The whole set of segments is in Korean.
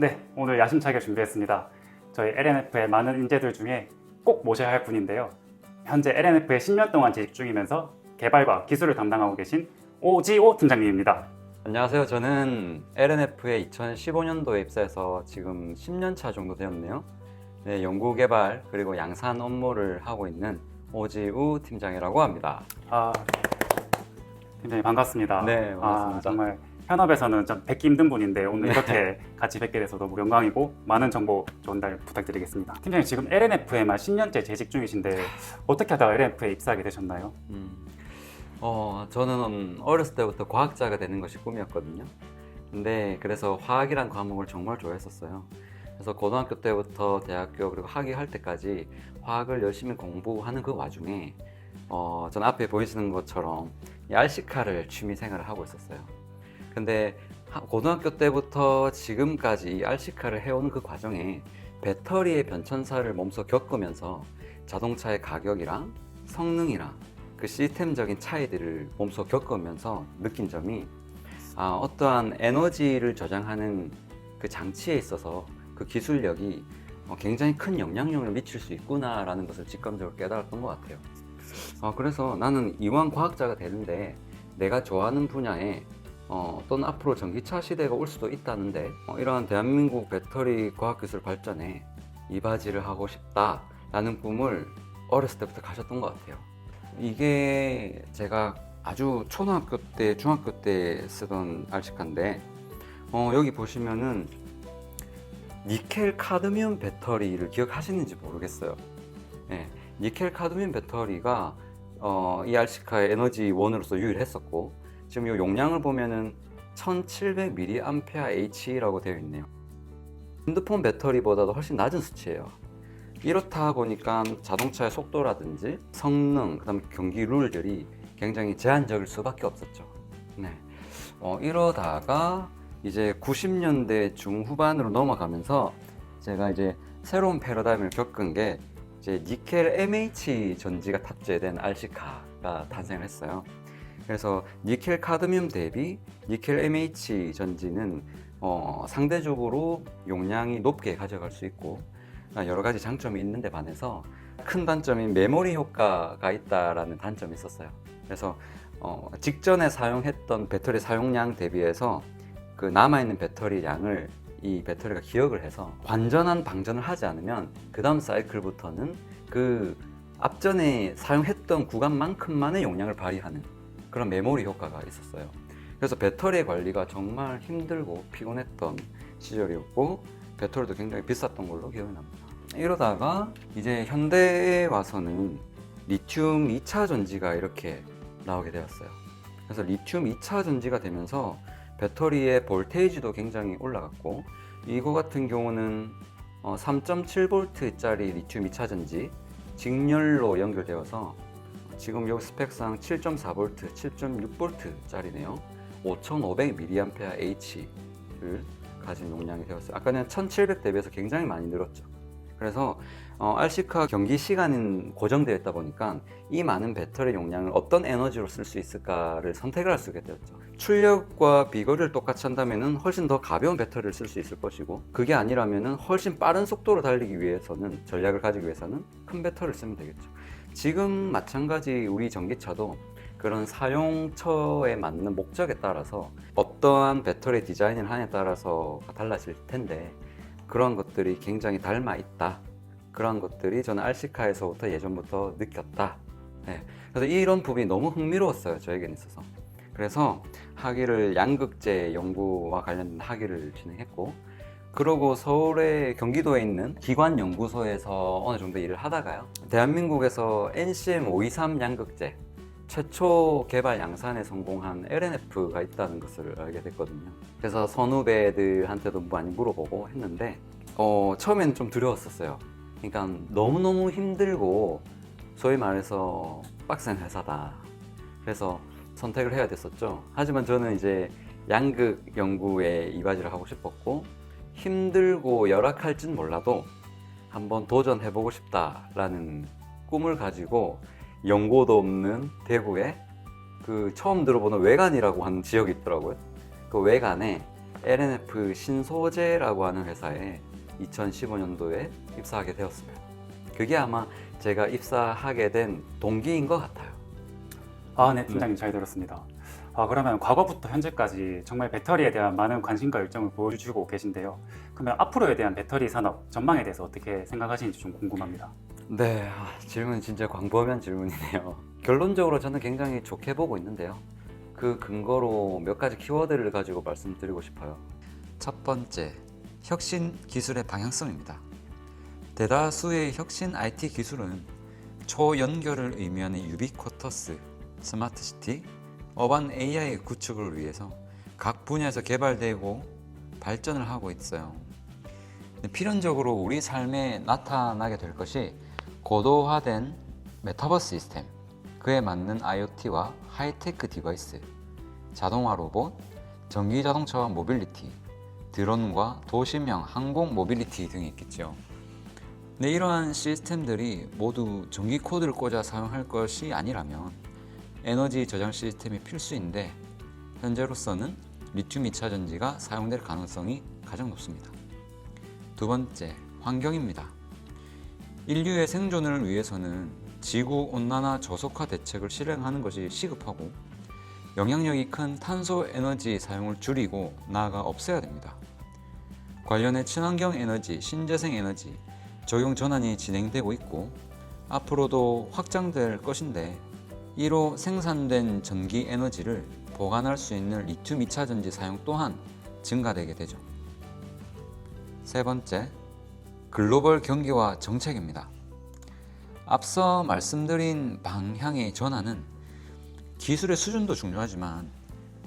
네, 오늘 야심차게 준비했습니다. 저희 LNF의 많은 인재들 중에 꼭 모셔야 할 분인데요. 현재 LNF에 10년 동안 재직 중이면서 개발과 기술을 담당하고 계신 오지오 팀장님입니다. 안녕하세요. 저는 LNF에 2015년도에 입사해서 지금 10년 차 정도 되었네요. 네, 연구개발 그리고 양산 업무를 하고 있는 오지우 팀장이라고 합니다. 팀장님 반갑습니다. 네, 반갑습니다. 정말 현업에서는 좀 뵙기 힘든 분인데 오늘 이렇게 같이 뵙게 돼서 너무 영광이고 많은 정보 전달 부탁드리겠습니다. 팀장님 지금 LNF에만 10년째 재직 중이신데 어떻게 하다가 LNF에 입사하게 되셨나요? 저는 어렸을 때부터 과학자가 되는 것이 꿈이었거든요. 근데 그래서 화학이란 과목을 정말 좋아했었어요. 그래서 고등학교 때부터 대학교 그리고 학위할 때까지 화학을 열심히 공부하는 그 와중에 전 앞에 보이시는 것처럼 이 RC카를 취미 생활을 하고 있었어요. 근데 고등학교 때부터 지금까지 이 RC카를 해오는 그 과정에 배터리의 변천사를 몸소 겪으면서 자동차의 가격이랑 성능이랑 그 시스템적인 차이들을 몸소 겪으면서 느낀 점이 어떠한 에너지를 저장하는 그 장치에 있어서 그 기술력이 굉장히 큰 영향력을 미칠 수 있구나라는 것을 직감적으로 깨달았던 것 같아요. 그래서 나는 이왕 과학자가 되는데 내가 좋아하는 분야에 또는 앞으로 전기차 시대가 올 수도 있다는데 이러한 대한민국 배터리 과학기술 발전에 이바지를 하고 싶다라는 꿈을 어렸을 때부터 가졌던 것 같아요. 이게 제가 아주 초등학교 때, 중학교 때 쓰던 RC카인데 여기 보시면은 니켈 카드뮴 배터리를 기억하시는지 모르겠어요. 네, 니켈 카드뮴 배터리가 이 RC카의 에너지 원으로서 유일했었고 지금 이 용량을 보면은 1700mAh라고 되어 있네요. 핸드폰 배터리보다도 훨씬 낮은 수치예요. 이렇다 보니까 자동차의 속도라든지 성능, 그다음에 경기 룰들이 굉장히 제한적일 수밖에 없었죠. 네. 이러다가 이제 90년대 중후반으로 넘어가면서 제가 이제 새로운 패러다임을 겪은 게 이제 니켈 MH 전지가 탑재된 RC카가 탄생을 했어요. 그래서 니켈 카드뮴 대비 니켈 MH 전지는 상대적으로 용량이 높게 가져갈 수 있고 여러 가지 장점이 있는데 반해서 큰 단점인 메모리 효과가 있다라는 단점이 있었어요. 그래서 직전에 사용했던 배터리 사용량 대비해서 그 남아있는 배터리 양을 이 배터리가 기억을 해서 완전한 방전을 하지 않으면 그 다음 사이클부터는 그 앞전에 사용했던 구간만큼만의 용량을 발휘하는 그런 메모리 효과가 있었어요. 그래서 배터리 관리가 정말 힘들고 피곤했던 시절이었고 배터리도 굉장히 비쌌던 걸로 기억이 납니다. 이러다가 이제 현대에 와서는 리튬 2차 전지가 이렇게 나오게 되었어요. 그래서 리튬 2차 전지가 되면서 배터리의 볼테이지도 굉장히 올라갔고 이거 같은 경우는 3.7V짜리 리튬 2차 전지 직렬로 연결되어서 지금 여기 스펙상 7.4V, 7.6V짜리네요. 5500mAh를 가진 용량이 되었어요. 아까는 1700 대비해서 굉장히 많이 늘었죠. 그래서 RC카 경기 시간은 고정되어 있다 보니까 이 많은 배터리 용량을 어떤 에너지로 쓸 수 있을까를 선택을 할 수 있게 되었죠. 출력과 비거리를 똑같이 한다면 훨씬 더 가벼운 배터리를 쓸 수 있을 것이고 그게 아니라면 훨씬 빠른 속도로 달리기 위해서는 전략을 가지기 위해서는 큰 배터리를 쓰면 되겠죠. 지금 마찬가지 우리 전기차도 그런 사용처에 맞는 목적에 따라서 어떠한 배터리 디자인을 하냐에 따라서 달라질 텐데 그런 것들이 굉장히 닮아 있다. 그런 것들이 저는 RC카에서부터 예전부터 느꼈다. 네. 그래서 이런 부분이 너무 흥미로웠어요. 저에게는 있어서. 그래서 학위를 양극재 연구와 관련된 학위를 진행했고 그러고 서울의 경기도에 있는 기관 연구소에서 어느 정도 일을 하다가요. 대한민국에서 NCM 523 양극재 최초 개발 양산에 성공한 LNF가 있다는 것을 알게 됐거든요. 그래서 선후배들한테도 많이 물어보고 했는데 처음에는 좀 두려웠었어요. 그러니까 너무너무 힘들고 소위 말해서 빡센 회사다. 그래서 선택을 해야 됐었죠. 하지만 저는 이제 양극 연구에 이바지를 하고 싶었고 힘들고 열악할진 몰라도 한번 도전해보고 싶다라는 꿈을 가지고 연고도 없는 대구에 그 처음 들어보는 외관이라고 하는 지역이 있더라고요. 그 외관에 LNF 신소재라고 하는 회사에 2015년도에 입사하게 되었어요. 그게 아마 제가 입사하게 된 동기인 것 같아요. 아, 네, 팀장님 잘 들었습니다. 그러면 과거부터 현재까지 정말 배터리에 대한 많은 관심과 열정을 보여주시고 계신데요. 그러면 앞으로에 대한 배터리 산업 전망에 대해서 어떻게 생각하시는지 좀 궁금합니다. 네, 질문 진짜 광범위한 질문이네요. 결론적으로 저는 굉장히 좋게 보고 있는데요. 그 근거로 몇 가지 키워드를 가지고 말씀드리고 싶어요. 첫 번째, 혁신 기술의 방향성입니다. 대다수의 혁신 IT 기술은 초연결을 의미하는 유비쿼터스, 스마트시티, 어반 AI 구축을 위해서 각 분야에서 개발되고 발전을 하고 있어요. 필연적으로 우리 삶에 나타나게 될 것이 고도화된 메타버스 시스템, 그에 맞는 IoT와 하이테크 디바이스, 자동화 로봇, 전기 자동차와 모빌리티, 드론과 도심형 항공 모빌리티 등이 있겠죠. 네, 이러한 시스템들이 모두 전기 코드를 꽂아 사용할 것이 아니라면 에너지 저장 시스템이 필수인데 현재로서는 리튬 2차 전지가 사용될 가능성이 가장 높습니다. 두 번째, 환경입니다. 인류의 생존을 위해서는 지구 온난화 저속화 대책을 실행하는 것이 시급하고 영향력이 큰 탄소 에너지 사용을 줄이고 나아가 없애야 됩니다. 관련해 친환경 에너지, 신재생 에너지 적용 전환이 진행되고 있고 앞으로도 확장될 것인데 이로 생산된 전기 에너지를 보관할 수 있는 리튬 2차 전지 사용 또한 증가되게 되죠. 세 번째, 글로벌 경기와 정책입니다. 앞서 말씀드린 방향의 전환은 기술의 수준도 중요하지만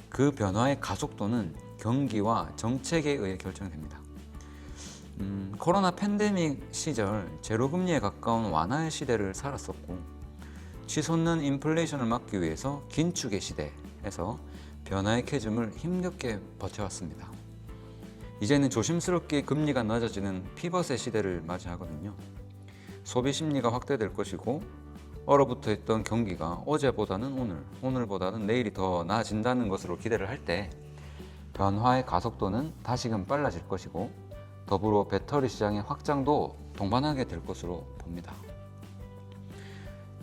그 변화의 가속도는 경기와 정책에 의해 결정됩니다. 코로나 팬데믹 시절 제로금리에 가까운 완화의 시대를 살았었고 치솟는 인플레이션을 막기 위해서 긴축의 시대에서 변화의 캐즘을 힘겹게 버텨왔습니다. 이제는 조심스럽게 금리가 낮아지는 피벗의 시대를 맞이하거든요. 소비 심리가 확대될 것이고 얼어붙어 있던 경기가 어제보다는 오늘, 오늘보다는 내일이 더 나아진다는 것으로 기대를 할 때 변화의 가속도는 다시금 빨라질 것이고 더불어 배터리 시장의 확장도 동반하게 될 것으로 봅니다.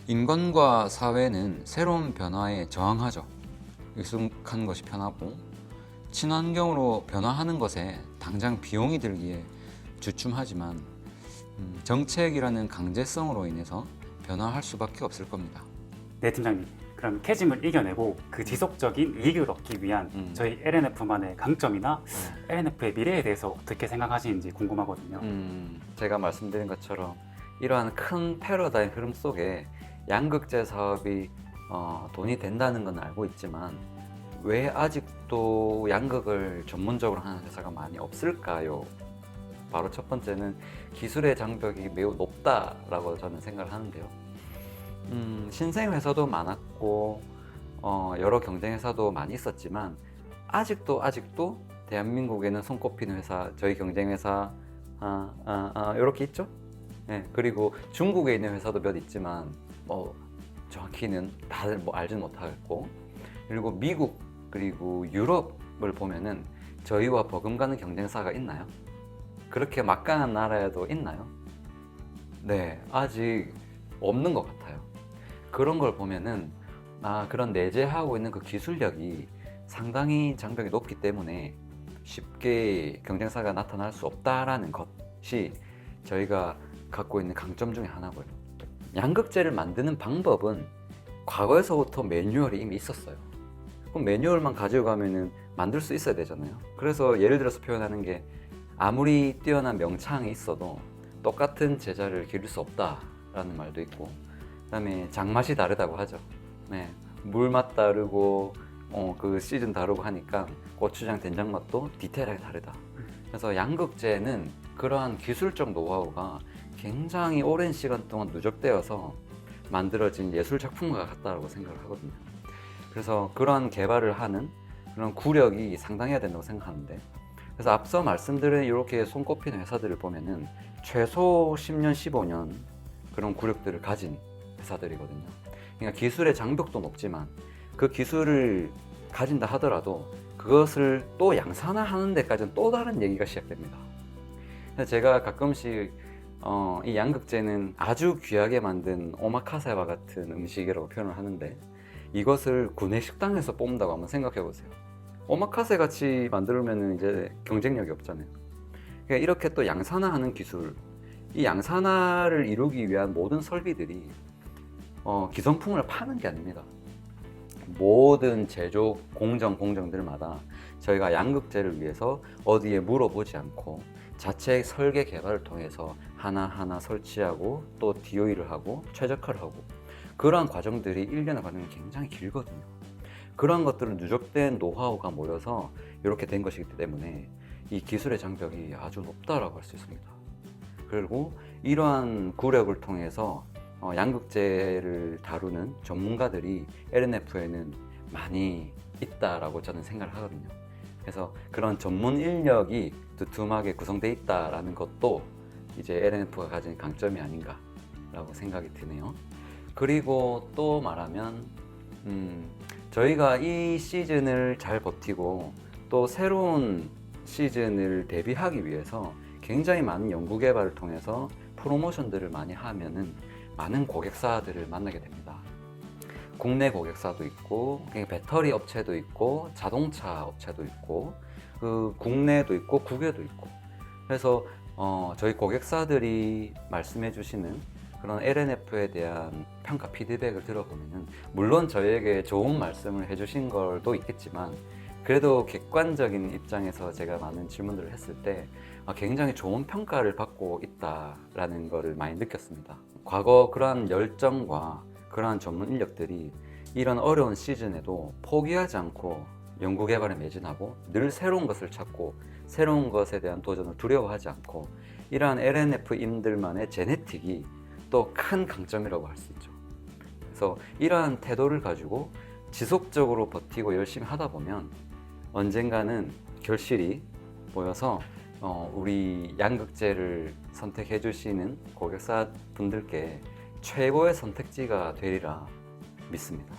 인간과 사회는 새로운 변화에 저항하죠. 익숙한 것이 편하고 친환경으로 변화하는 것에 당장 비용이 들기에 주춤하지만 정책이라는 강제성으로 인해서 변화할 수밖에 없을 겁니다. 네, 팀장님. 그럼 캐즘을 이겨내고 그 지속적인 이익을 얻기 위한 저희 LNF만의 강점이나 LNF의 미래에 대해서 어떻게 생각하시는지 궁금하거든요. 제가 말씀드린 것처럼 이러한 큰 패러다임 흐름 속에 양극재 사업이 돈이 된다는 건 알고 있지만 왜 아직도 양극을 전문적으로 하는 회사가 많이 없을까요? 바로 첫 번째는 기술의 장벽이 매우 높다라고 저는 생각을 하는데요. 신생 회사도 많았고 여러 경쟁 회사도 많이 있었지만 아직도 대한민국에는 손꼽히는 회사, 저희 경쟁 회사 이렇게 있죠. 네, 그리고 중국에 있는 회사도 몇 있지만 정확히는 다들 알지는 못하겠고, 그리고 미국 그리고 유럽을 보면은 저희와 버금가는 경쟁사가 있나요? 그렇게 막강한 나라에도 있나요? 네, 아직 없는 것 같아요. 그런 걸 보면은 그런 내재하고 있는 그 기술력이 상당히 장벽이 높기 때문에 쉽게 경쟁사가 나타날 수 없다라는 것이 저희가 갖고 있는 강점 중에 하나고요. 양극재를 만드는 방법은 과거에서부터 매뉴얼이 이미 있었어요. 그럼 매뉴얼만 가지고 가면은 만들 수 있어야 되잖아요. 그래서 예를 들어서 표현하는 게 아무리 뛰어난 명창이 있어도 똑같은 제자를 기를 수 없다라는 말도 있고, 그다음에 장맛이 다르다고 하죠. 네, 물맛 다르고 그 시즌 다르고 하니까 고추장 된장 맛도 디테일하게 다르다. 그래서 양극재는 그러한 기술적 노하우가 굉장히 오랜 시간 동안 누적되어서 만들어진 예술 작품과 같다고 생각을 하거든요. 그래서 그러한 개발을 하는 그런 구력이 상당해야 된다고 생각하는데, 그래서 앞서 말씀드린 이렇게 손꼽히는 회사들을 보면은 최소 10년, 15년 그런 구력들을 가진 회사들이거든요. 그러니까 기술의 장벽도 높지만 그 기술을 가진다 하더라도 그것을 또 양산화하는 데까지는 또 다른 얘기가 시작됩니다. 그래서 제가 가끔씩 이 양극재는 아주 귀하게 만든 오마카세와 같은 음식이라고 표현을 하는데, 이것을 구내 식당에서 뽑는다고 한번 생각해 보세요. 오마카세 같이 만들면 이제 경쟁력이 없잖아요. 그러니까 이렇게 또 양산화하는 기술, 이 양산화를 이루기 위한 모든 설비들이 기성품을 파는 게 아닙니다. 모든 제조 공정들마다 저희가 양극재를 위해서 어디에 물어보지 않고 자체 설계 개발을 통해서 하나하나 설치하고 또 DOE를 하고 최적화를 하고, 그러한 과정들이 1년의 과정이 굉장히 길거든요. 그러한 것들은 누적된 노하우가 모여서 이렇게 된 것이기 때문에 이 기술의 장벽이 아주 높다라고 할 수 있습니다. 그리고 이러한 구력을 통해서 양극재를 다루는 전문가들이 LNF에는 많이 있다라고 저는 생각을 하거든요. 그래서 그런 전문 인력이 두툼하게 구성되어 있다라는 것도 이제 LNF가 가진 강점이 아닌가라고 생각이 드네요. 그리고 또 말하면 저희가 이 시즌을 잘 버티고 또 새로운 시즌을 대비하기 위해서 굉장히 많은 연구 개발을 통해서 프로모션들을 많이 하면은 많은 고객사들을 만나게 됩니다. 국내 고객사도 있고, 배터리 업체도 있고, 자동차 업체도 있고, 그 국내도 있고, 국외도 있고. 그래서 저희 고객사들이 말씀해 주시는 그런 LNF에 대한 평가 피드백을 들어보면은, 물론 저희에게 좋은 말씀을 해주신 걸도 있겠지만, 그래도 객관적인 입장에서 제가 많은 질문들을 했을 때 굉장히 좋은 평가를 받고 있다라는 것을 많이 느꼈습니다. 과거 그러한 열정과 그러한 전문 인력들이 이런 어려운 시즌에도 포기하지 않고 연구 개발에 매진하고 늘 새로운 것을 찾고 새로운 것에 대한 도전을 두려워하지 않고, 이러한 LNF인들만의 제네틱이 또 큰 강점이라고 할 수 있죠. 그래서 이러한 태도를 가지고 지속적으로 버티고 열심히 하다 보면 언젠가는 결실이 보여서 우리 양극재를 선택해 주시는 고객사 분들께 최고의 선택지가 되리라 믿습니다.